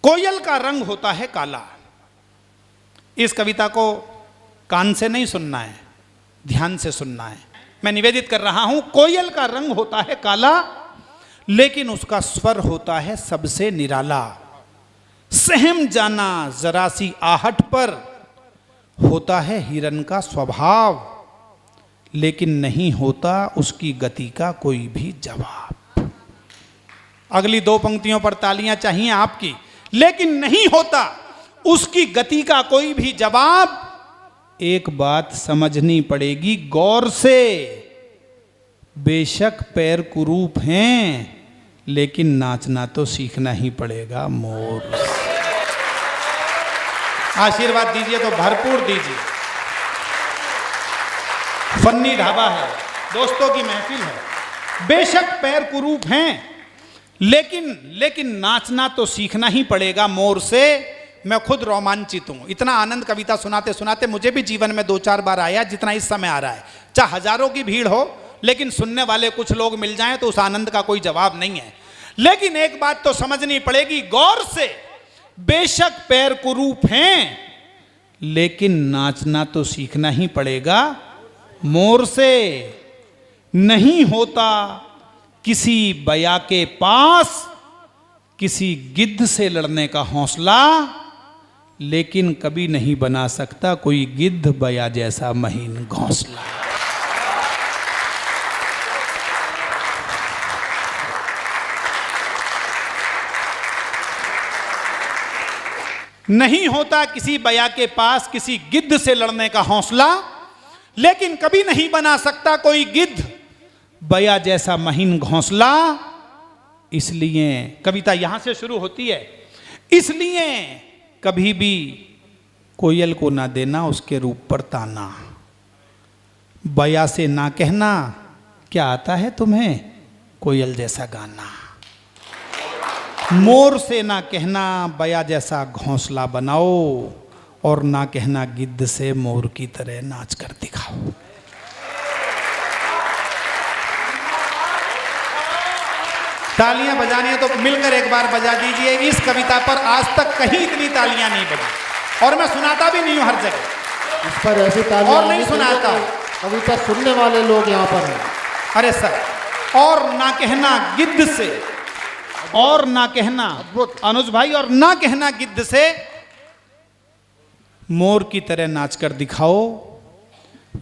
कोयल का रंग होता है काला। इस कविता को कान से नहीं सुनना है, ध्यान से सुनना है। मैं निवेदित कर रहा हूं, कोयल का रंग होता है काला, लेकिन उसका स्वर होता है सबसे निराला। सहम जाना जरा सी आहट पर होता है हिरन का स्वभाव, लेकिन नहीं होता उसकी गति का कोई भी जवाब। अगली दो पंक्तियों पर तालियां चाहिए आपकी। लेकिन नहीं होता उसकी गति का कोई भी जवाब। एक बात समझनी पड़ेगी गौर से, बेशक पैर कुरूप हैं, लेकिन नाचना तो सीखना ही पड़ेगा मोर। आशीर्वाद दीजिए तो भरपूर दीजिए। फन्नी ढाबा है, दोस्तों की महफिल है। बेशक पैर कुरूप हैं, लेकिन नाचना तो सीखना ही पड़ेगा मोर से। मैं खुद रोमांचित हूं। इतना आनंद कविता सुनाते सुनाते मुझे भी जीवन में 2-4 बार आया जितना इस समय आ रहा है। चाहे हजारों की भीड़ हो, लेकिन सुनने वाले कुछ लोग मिल जाएं तो उस आनंद का कोई जवाब नहीं है। लेकिन एक बात तो समझनी पड़ेगी गौर से, बेशक पैर कुरूप हैं, लेकिन नाचना तो सीखना ही पड़ेगा मोर से। नहीं होता किसी बया के पास किसी गिद्ध से लड़ने का हौसला, लेकिन कभी नहीं बना सकता कोई गिद्ध बया जैसा महीन घोंसला। नहीं होता किसी बया के पास किसी गिद्ध से लड़ने का हौसला, लेकिन कभी नहीं बना सकता कोई गिद्ध बया जैसा महीन घोंसला। इसलिए कविता यहां से शुरू होती है। इसलिए कभी भी कोयल को ना देना उसके रूप पर ताना। बया से ना कहना, क्या आता है तुम्हें कोयल जैसा गाना। मोर से ना कहना बया जैसा घोंसला बनाओ, और ना कहना गिद्ध से मोर की तरह नाच कर दिखाओ। तालियां बजानी है तो मिलकर एक बार बजा दीजिए। इस कविता पर आज तक कहीं इतनी तालियां नहीं बजी, और मैं सुनाता भी नहीं हूं हर जगह। इस पर ऐसी तालियां और नहीं सुनाता। कविता सुनने वाले लोग यहाँ पर हैं। अरे सर, और ना कहना गिद्ध से, और ना कहना अनुज भाई, और ना कहना गिद्ध से मोर की तरह नाच कर दिखाओ।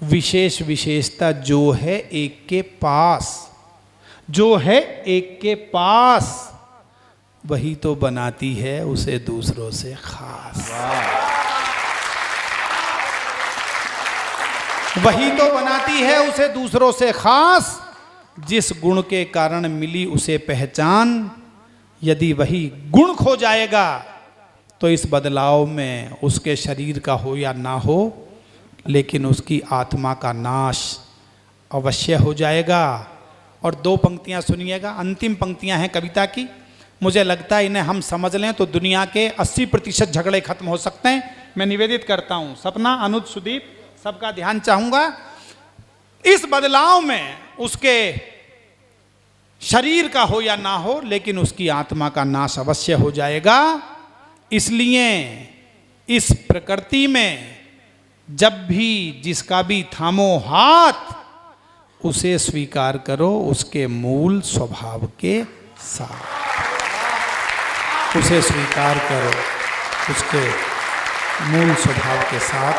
विशेष विशेषता जो है एक के पास, जो है एक के पास, वही तो बनाती है उसे दूसरों से खास। वही तो बनाती है उसे दूसरों से खास। जिस गुण के कारण मिली उसे पहचान, यदि वही गुण खो जाएगा तो इस बदलाव में उसके शरीर का हो या ना हो, लेकिन उसकी आत्मा का नाश अवश्य हो जाएगा। और दो पंक्तियां सुनिएगा, अंतिम पंक्तियां हैं कविता की। मुझे लगता है इन्हें हम समझ लें तो दुनिया के 80% झगड़े खत्म हो सकते हैं। मैं निवेदित करता हूं, सपना, अनुज, सुदीप, सबका ध्यान चाहूंगा। इस बदलाव में उसके शरीर का हो या ना हो, लेकिन उसकी आत्मा का नाश अवश्य हो जाएगा। इसलिए इस प्रकृति में जब भी जिसका भी थामो हाथ, उसे स्वीकार करो उसके मूल स्वभाव के साथ। उसे स्वीकार करो उसके मूल स्वभाव के साथ।